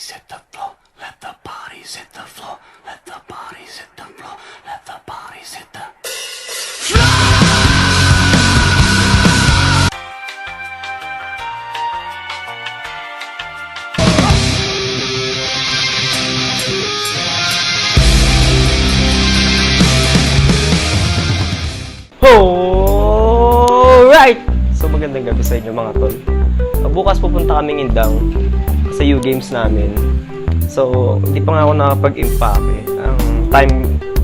bodies hit the floor. Let the bodies hit the floor. Let the bodies hit the floor. Let the bodies hit the Alright! So magandang gabi sa inyo mga tol. Bukas pupunta kaming Indang sa U-Games namin. So hindi pa nga ako nakapag-impake.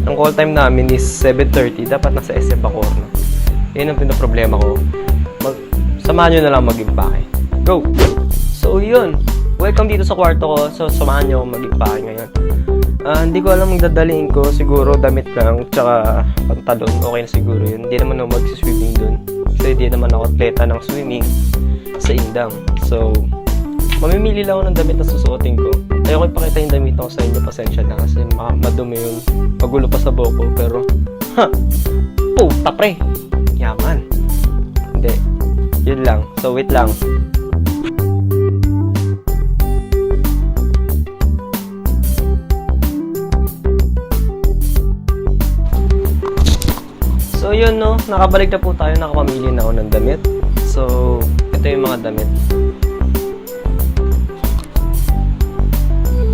Ang call time namin is 7:30. Dapat nasa SM ako. No? Yan ang pinaproblema ko. Samahan nyo na lang mag-impake. Go! So yun. Welcome dito sa kwarto ko. So samahan nyo mag-impake ngayon. Hindi ko alam ang dadalhin ko. Siguro damit lang. Tsaka pantalon. Okay na siguro yun. Hindi naman ako mag-swimming dun. Kasi hindi naman ako atleta ng swimming sa Indang. So, mamimili lang ako ng damit na susuotin ko. Ayoko ipakita yung damit ko sa inyo. Pasensya na kasi madumi yun. Magulo pa sa boko. Pero, puta pre! Yaman. Hindi. Yun lang. So, wait lang. So yun no, nakabalik na po tayo, nakapamili na ako ng damit. So, ito yung mga damit.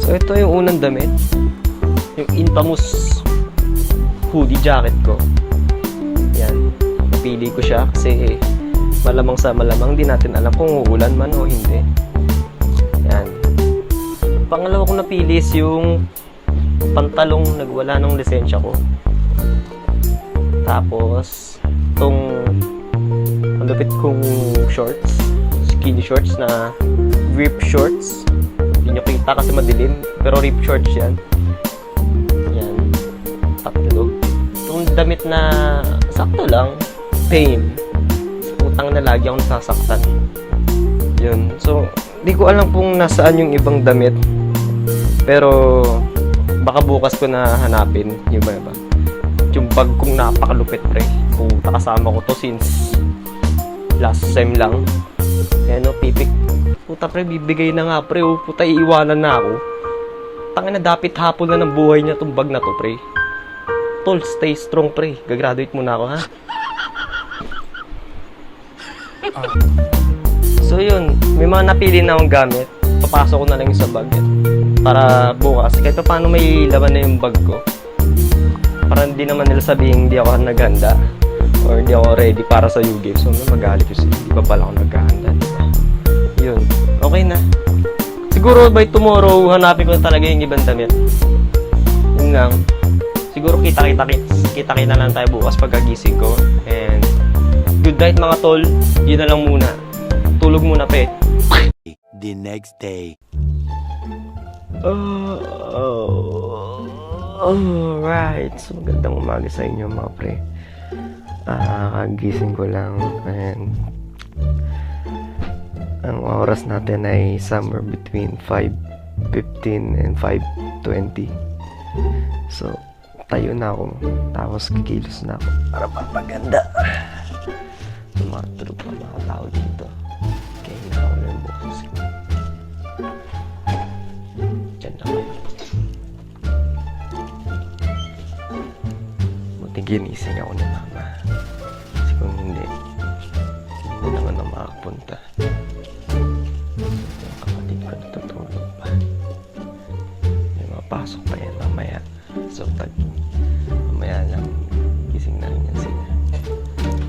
So ito yung unang damit. Yung infamous hoodie jacket ko. Yan, napili ko siya kasi malamang sa malamang di natin alam kung uulan man o hindi. Yan. Pangalawa kong napili is yung pantalong nagwala ng lisensya ko. Tapos, itong malupit kong shorts, skinny shorts na rip shorts. Hindi nyo kita kasi madilim, pero rip shorts yan. Yan. Tatlo. Itong damit na sakto lang, pain. Utang na lagi akong nasasaktan. Yun. So, di ko alam kung nasaan yung ibang damit. Pero, baka bukas ko na hanapin yung iba. Yung bag kong napakalupit pre. Puta, kasama ko to since last sem lang. Ayan o, pipik. Puta pre, bibigay na nga pre. O, puta, iiwanan na ako. Tangina, dapit hapon na ng buhay niya tong bag na to pre. Tol, stay strong pre. Gagraduate muna ako ha. So yun, may mga napili na akong gamit. Papasok ko na lang yung sa bag yan. Para bukas, kahit pa paano may laman na yung bag ko. Para hindi naman nila sabihin hindi ako naghanda or hindi ako ready para sa U-Games. So, magalit yun. Hindi pa pala ako naghahanda. Diba? Yun. Okay na. Siguro by tomorrow, hanapin ko na talaga yung ibang damit. Yun lang. Siguro kita-kita lang tayo bukas pagkagising ko. And good night mga tol. Yun na lang muna. Tulog muna pe. the next day. Alright, so magandang umaga sa inyo mga pre. Kagising ko lang and ang oras natin ay somewhere between 5:15 and 5:20. So, tayo na ako. Tapos kikilos na ako para papaganda. Tumatulog pa mga tao dito. Kaya na ako lang bukas. Diyan na kayo. Ginising ako ni mama. Kasi kung hindi naman ako makapunta. Yung kapatid ko natutulog pa. May mapasok pa yan mamaya. So, mamaya lang gising na rin yan sila.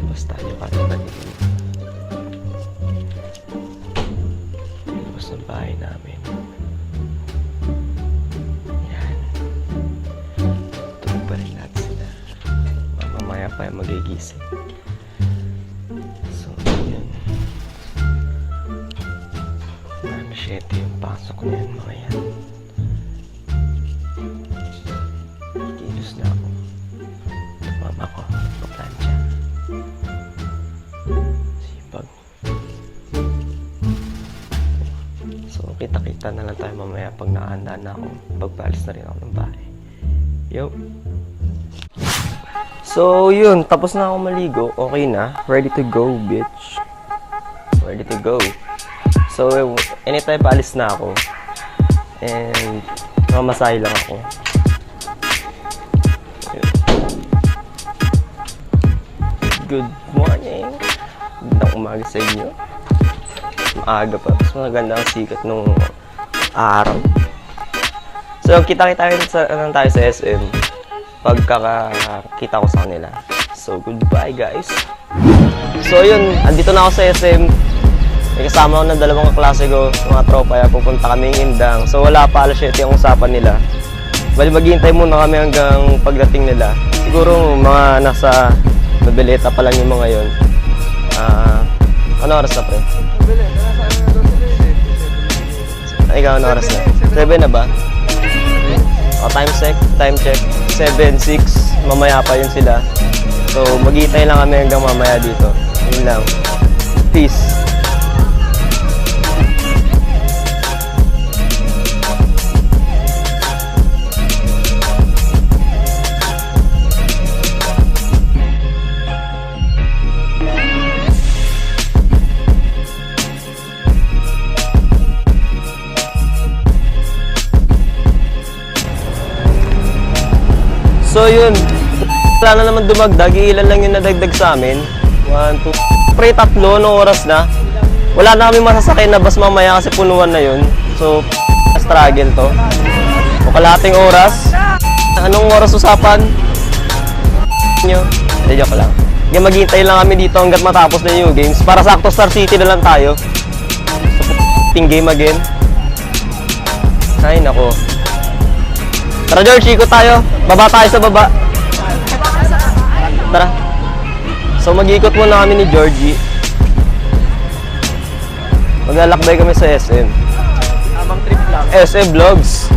Basta tayo pa rin nagiging labas ng bahay namin. Pa yung magigising. So, yun. 7 yung pasok na yan, mga yan. Kilos na ako. Mama ko, paplansya. Sipag. So, kita-kita na lang tayo mamaya pag nakahanda na ako. Pagbalis na rin ako ng bahay. Yo! So, yun. Tapos na ako maligo. Okay na. Ready to go, bitch. Ready to go. So, anytime paalis na ako, And mamasahe lang ako. Ayun. Good morning. Magandang umaga sa inyo. Maaga pa. Mas maganda ang sikat nung araw. So, kita-kita tayo sa SM pagkakakita ko sa kanila. So, goodbye guys. So, yun. Andito na ako sa SM. May kasama ko ng dalawang kaklase ko, mga tropa. Kaya pupunta kaming Indang. So, wala pa alas 7 ang usapan nila. Bali, maghihintay muna kami hanggang pagdating nila. Siguro, mga nasa Noveleta pa lang yung mga yun. Ano oras na, pre? Ikaw, ano oras na? 7 na ba? O, time check. 7, 6. Mamaya pa yun sila. So, maghihintay lang kami hanggang mamaya dito. Yun lang. Peace. So yun, wala na naman dumagdag, ilan lang yung nadagdag sa amin. 1, 2, pre, 3, no oras na. Wala na kami masasakay na bus mamaya kasi punuan na yun. So, struggle to. O kalating oras. Anong oras usapan? Nyo? Hindi, joke lang. Kaya maghihintay lang kami dito hanggat matapos na yung games. Para sakto Star City na lang tayo. So, ting game again. Ay, nako. Tara George, ikot tayo. Baba tayo sa baba. Tara. So mag-ikot muna kami ni Georgie. Maglalakbay kami sa SM. Amang trip lang. SM Vlogs.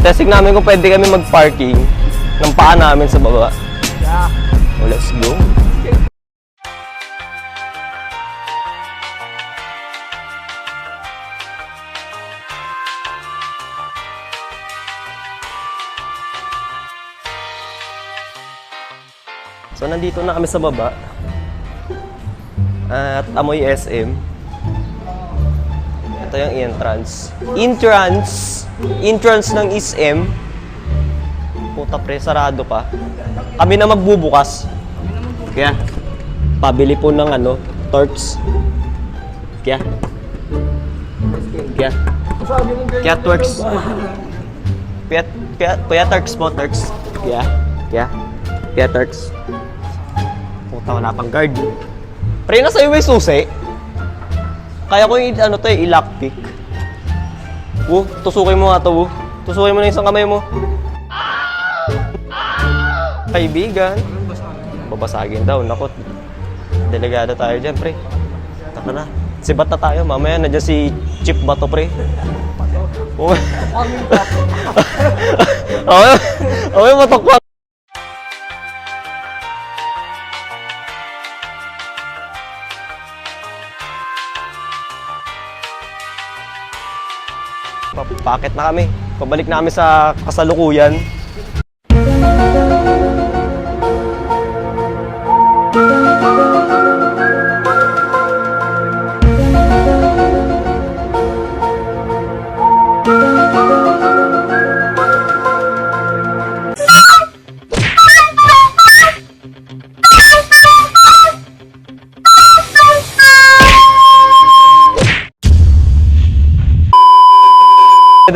Testing namin kung pwede kami mag-parking ng paa namin sa baba. Yeah. So let's go. So, nandito na kami sa baba. At amoy SM. Ito yung entrance. Entrance ng SM. Puta pre, sarado pa. Kami na magbubukas. Kaya, pabili po ng torch. Kaya twerks. Kaya turks mo, turks. Kaya turks. Puta, wala pang guard. Pre, nasa iyo may susi. Kaya ko yung i-lockpick. Tusukin mo nga to, Tusukin mo na isang kamay mo. Kaibigan. Babasagin daw, nakot. Delegado tayo dyan, pre. Taka na. Sibat na tayo, mamaya nandiyan si Chip Bato, pre. Okay, matok. Pakit na kami. Pabalik na kami sa kasalukuyan.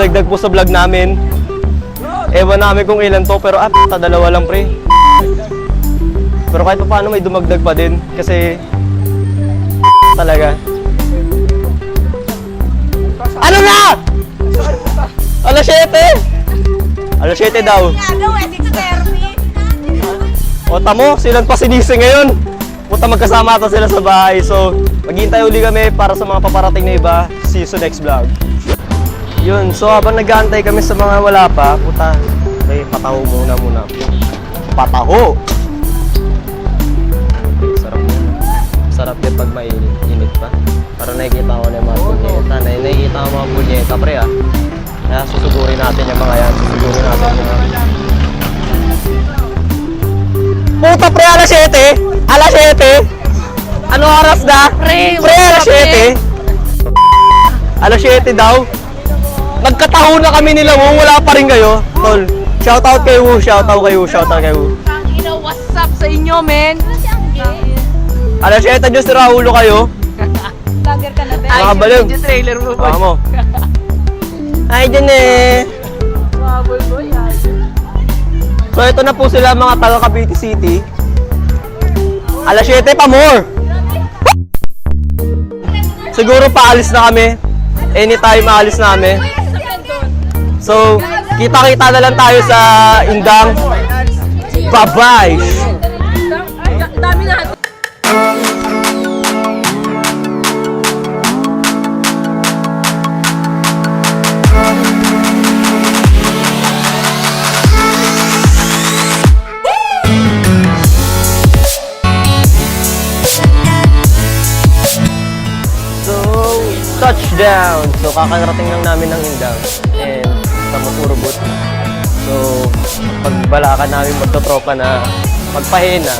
Dagdag po sa vlog namin. Ewan namin kung ilan to, pero dalawa lang pre. Pero kahit pa paano may dumagdag pa din kasi talaga. Ano na? Alas 7! Alas 7 daw. O tamo, silang pa sinisi ngayon. Puta, magkasama ata sila sa bahay. So, maghihintay uli kami para sa mga paparating na iba. See you sa next vlog. Yun, so habang nag-aantay kami sa mga wala pa, puta, okay, pataho muna. Pataho! Sarap yan. Sarap yan pag mainit pa. Para nakikita ko na yung mga punyeta. Nakikita ko mga punyeta, pre ah. Kaya susugurin natin yung mga yan. Susugurin natin yung mga... Puta pre, alas 7! Alas 7! Ano oras na? Pre, alas 7! Alas 7 daw. Nagkataho na kami nila, Wu. Wala pa rin kayo. Tol, shoutout kay Wu, shoutout kay Wu, shoutout kay Wu. Tangina, what's up sa inyo, men? Alas 7 Diyos si Raulo kayo. Vlogger ka na, Ben. Mga baliw. Yung trailer mo, boy. Baka mo. Ay, dyan eh. Bubble boy, ay. So ito na po sila mga taga Cavite City. Alas 7 pa more. Siguro paalis na kami. Anytime maalis na kami. So, kita-kita na lang tayo sa Indang. Bye-bye! Dami na. So, touchdown! So, kakarating lang namin ng Indang. And, sa Mapurubot. So, pagbalakan namin magtotropa na magpahina.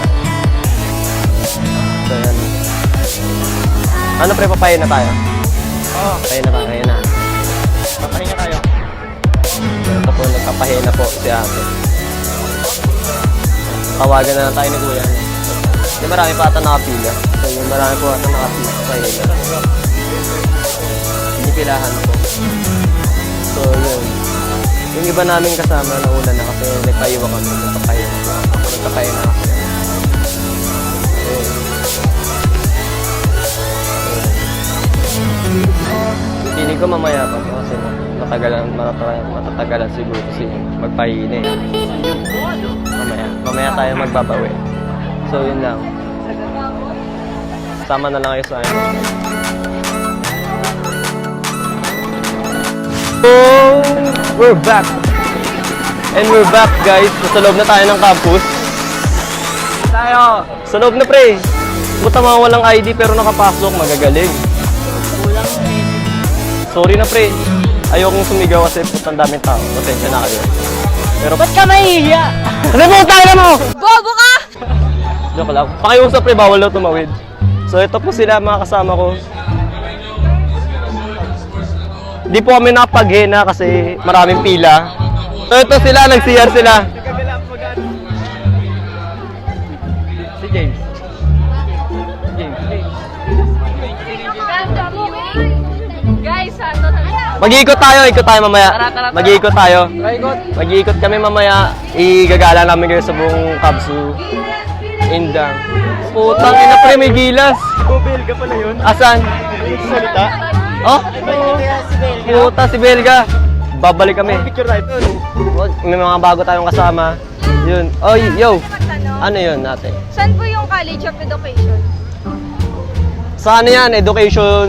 So, yan. Ano pre, papahina tayo? Oo. Pahina tayo, pahina. Papahinga tayo. So, ito po, nagpapahina po si ate. Tawagan na lang tayo ni Kuya. Hindi, marami pa ata nakapila. So, yung marami po ata nakapila sa pahina. Pinipilahan po. So, yun. Yung iba namin kasama na una na kasi nagpaiwa kami, nagpapahina. Nagpapahina ako. Ayun. Feeling ko mamaya pa kasi matatagalan siguro kasi magpahina eh. Mamaya tayo magbabawi. So yun lang. Sama na lang kayo sa akin. So, we're back. And we're back guys. Sa loob na tayo ng campus. Tayo. Sa loob na pre. Buta mga walang ID pero nakapasok, magagaling. Sorry na pre. Ayokong sumigaw kasi putang daming tao. Pasensya na kayo. Pero Ba't ka mahihiya? ano mo tayo mo? Bobo ka! Joke lang. Pakiusap pre, bawal daw tumawid. So ito po sila mga kasama ko. Di po kami nakapaghina kasi maraming pila. So ito sila, nag-CR sila. Si James. Guys, ano? Mag-iikot tayo mamaya. Tara. Mag-iikot tayo. Raikot. Mag-iikot kami mamaya. Igagala namin kayo sa buong Kabsu. Indang. Putang ina pre, may gilas. Bubel ka pala yun. Asan? Salita. Oh? Puta si Belga. Babalik kami. Picture right. May mga bago tayong kasama. Yun. Oh, yo. Ano yun natin? Saan po yung College of Education? Sa ano yan? Education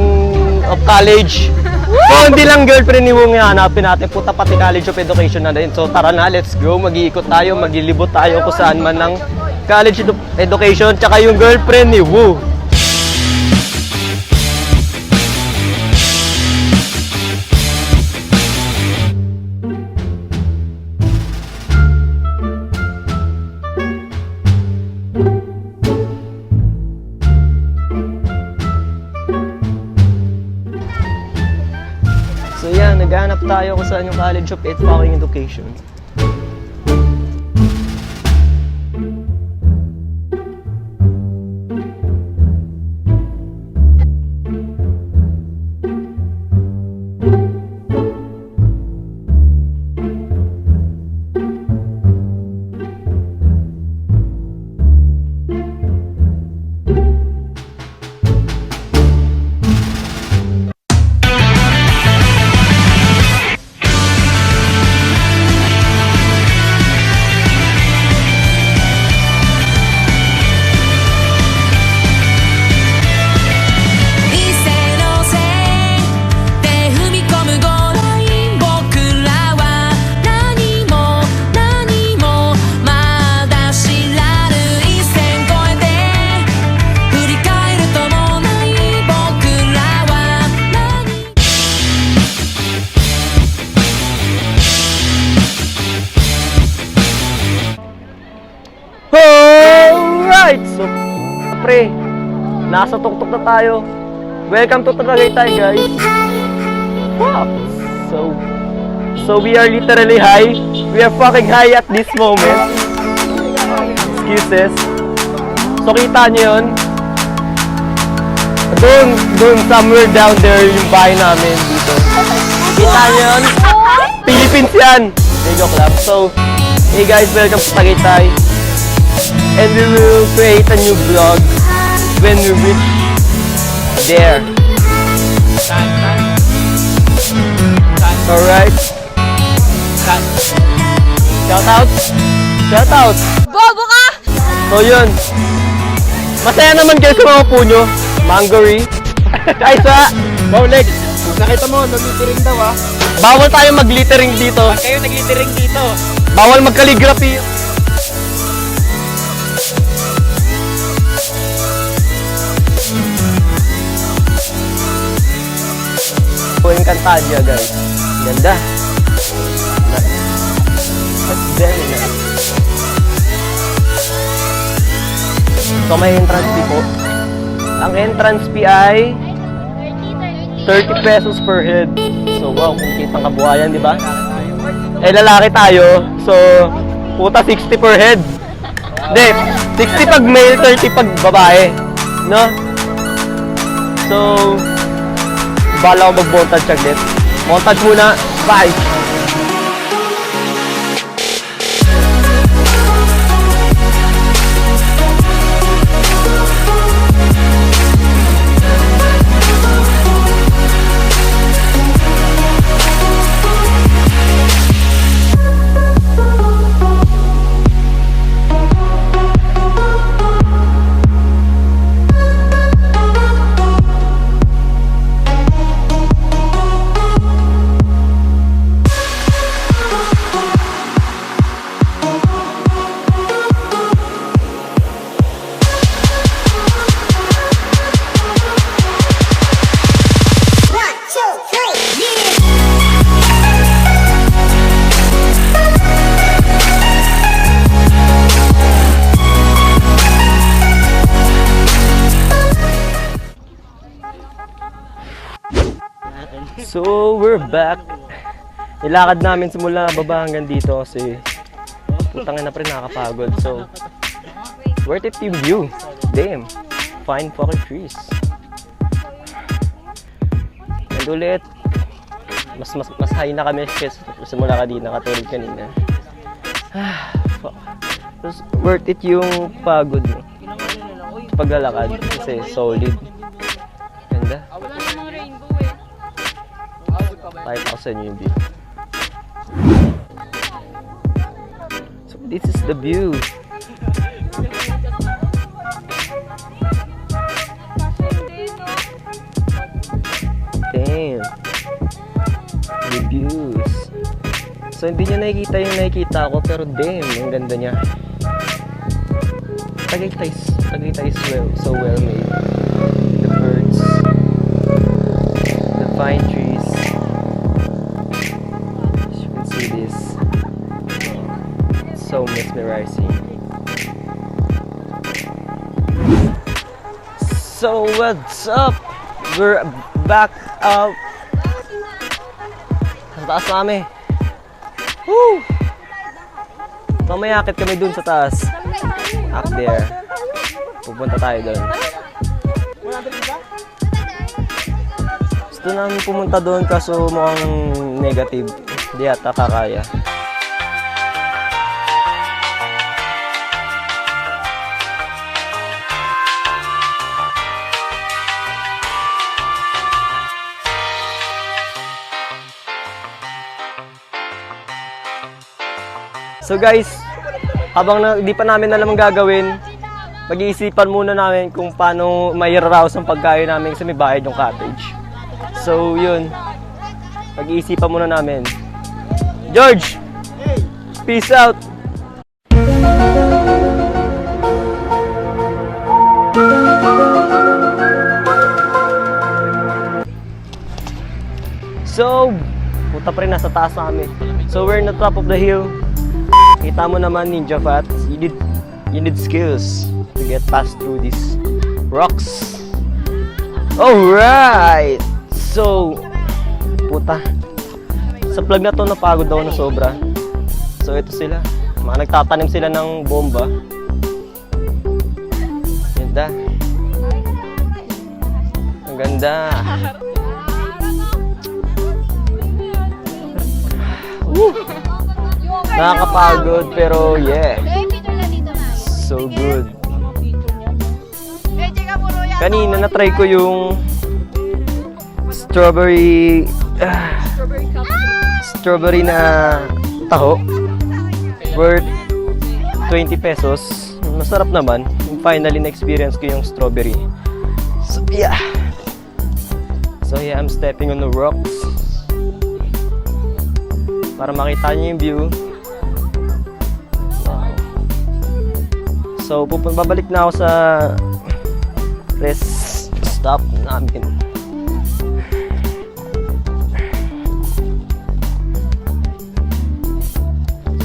of college. So, hindi lang girlfriend ni Wong yan. Hanapin natin. Puta pati College of Education na din. So, tara na. Let's go. Mag-iikot tayo. Maglilibot tayo kung saan man ng College of Education. Tsaka yung girlfriend ni Wu. So yan, naghahanap tayo kung saan yung College of fucking Education. Alright! So, pre, nasa tuktok na tayo. Welcome to Tagaytay, guys. top. So we are literally high. We are fucking high at this moment. Excuses. So kita nyo yun? Doon somewhere down there yung bahay namin dito. Kita nyo yun? Philippines yan! Hindi, joke lang. So, hey guys, welcome to Tagaytay. And we will create a new vlog when we reach there. Alright. Shout out! Bobo ka! So yun. Masaya naman kayo sa mga punyo. Mangory. Ay sa! Bowlegs, kung nakita mo, nag-littering daw ah. Bawal tayo mag-littering dito. Kayo nag-littering dito. Bawal mag-calligraphy. Po yung Cantadia, guys. Ganda. That's very nice. So may entrance fee po. Ang entrance fee ay 30 pesos per head. So wow, kung kitang kabuhayan, di ba? Eh lalaki tayo, so puta 60 per head. Hindi, 60 pag male, 30 pag babae. No? So, bala ko mag-montage saglit. Montage muna, bye! So, we're back. Nilakad namin simula baba hanggang dito kasi putang ina pre nakakapagod. So, worth it yung view. Damn. Fine fucking trees. And ulit, mas high na kami kasi simula kanina, katulad kanina. Fuck. Tapos, worth it yung pagod mo. Paglalakad kasi solid. Ganda. Kahit ako sa inyo yung view. So this is the view. Damn. The views. So hindi nyo nakikita yung nakikita ko, pero damn, ang ganda niya. Tagaytay is so well made. The birds. The pine trees. So mesmerizing. So what's up? We're back out. Sa taas namin. Woo! Mamaya akit kami dun sa taas. Up there. Pupunta tayo dun. Gusto namin pumunta dun kaso mukhang negative. Hindi ata kakaya. So guys, habang di pa namin alam ang gagawin, mag-iisipan muna namin kung paano mai-rouse ang pagkain namin sa may bayad yung cottage. So yun, mag-iisipan muna namin. George! Peace out! So, puta pa rin, nasa taas namin. So we're on the top of the hill. Kita mo naman, Ninja Fats, you need skills to get past through these rocks. Alright! So, puta. Sa vlog na to, napagod ako na sobra. So, ito sila. Mga nagtatanim sila ng bomba. Ganda. Ang ganda. Nakakapagod, pero yeah. So good. Kanina na-try ko yung strawberry na taho worth 20 pesos. Masarap naman. Finally na-experience ko yung strawberry. So yeah. I'm stepping on the rocks para makita niyo yung view. Wow. So babalik na ako sa rest stop namin.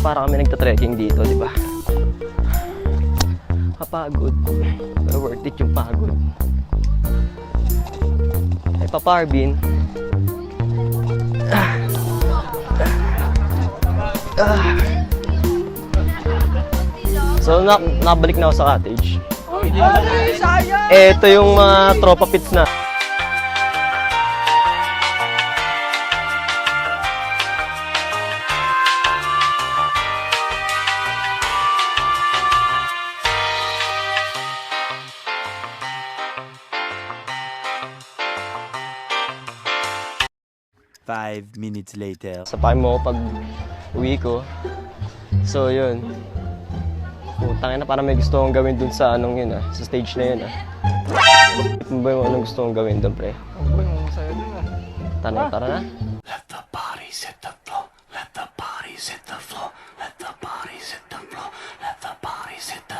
Para kami nagta-trekking dito, di ba? Kapagod. Pero worth it yung pagod. Ay, paparbin. So, nabalik na ako sa cottage. Ito yung mga tropa pits na. Five minutes later. Sapakin mo ako pag uwi ko. So, yun. Putang ina, parang may gusto kong gawin dun sa anong yun sa stage na yun Ano ba yung anong gusto kong gawin dun, pre? Tara na. Let the bodies hit the floor. Let the bodies hit the floor. Let the bodies hit the floor. Let the bodies hit the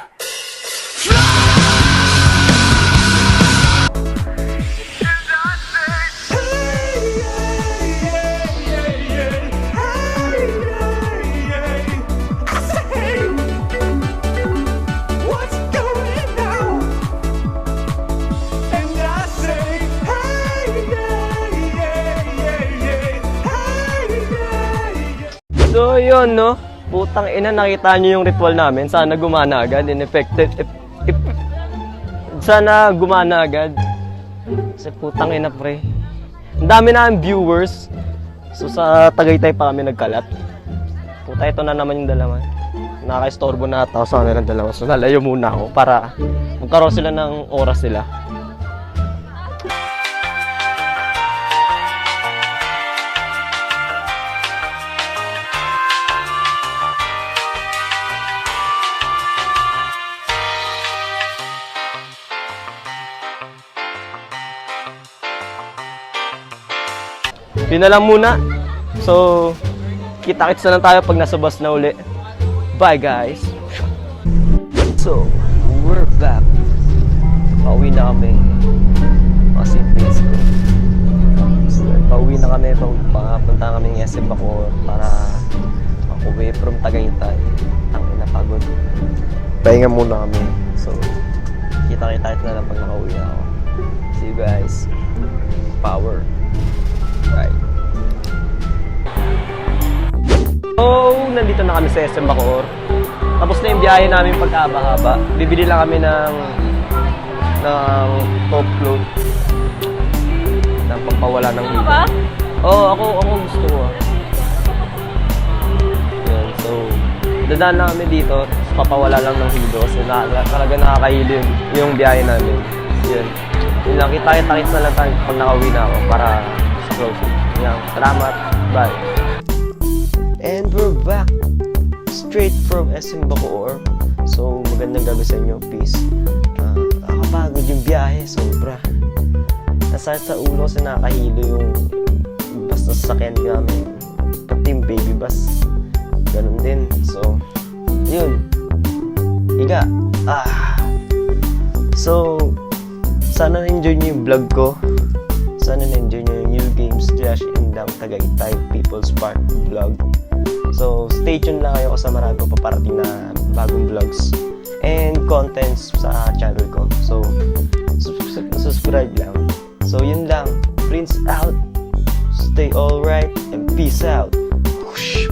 So, yun, no? Putang ina, nakita nyo yung ritual namin. Sana gumana agad. Sana gumana agad. Kasi putang ina, pre. Ang dami na ang viewers. So, sa Tagaytay pa kami nagkalat. Puta, ito na naman yung dalawa. Nakaka-istorbo na ata sa kanilang dalawa. So, lalayo muna ako para magkaroon sila ng oras sila. Yun na lang muna. So, kita-kits na lang tayo pag nasa bus na uli. Bye, guys! So, we're back. Pauwi na kami. Kasi place ko. So, pauwi na kami. Papunta kami ng SM Bacoor para makuwi from Tagaytay. Tangin na pagod. Pahinga muna kami. So, kita-kits na lang pag nakauwi na ako. See you guys. Power. Right. So, nandito na kami sa SM Bacoor. Tapos na yung biyahe namin pagkahaba-haba. Bibili lang kami ng top load. Ng pampawala ng hilo. Oo, ako gusto ko. Yan, so, dadaan na kami dito. Tapos papawala lang ng hilo. Kasi talaga nakakahilo yung biyahe namin. Yan. Yun lang, kita-kits na lang tayo pag nakauwi na ako para closing. Yan, salamat. Bye. And we're back. Straight from SM Bacoor. So, magandang gabi sa inyo. Peace. Nakakapagod yung biyahe. Sobra. Nasa sa ulo kasi nakahilo yung bus na sasakyan namin. Pati yung baby bus. Ganun din. So, yun. Higa. So, sana na-enjoy nyo yung vlog ko. Sana na-enjoy nyo yung New Games Indang Tagaytay People's Park vlog. So, stay tuned lang kayo kasi marami pa paparating na bagong vlogs and contents sa channel ko. So, subscribe lang. So, yun lang. Prince out. stay alright, and peace out. Whoosh.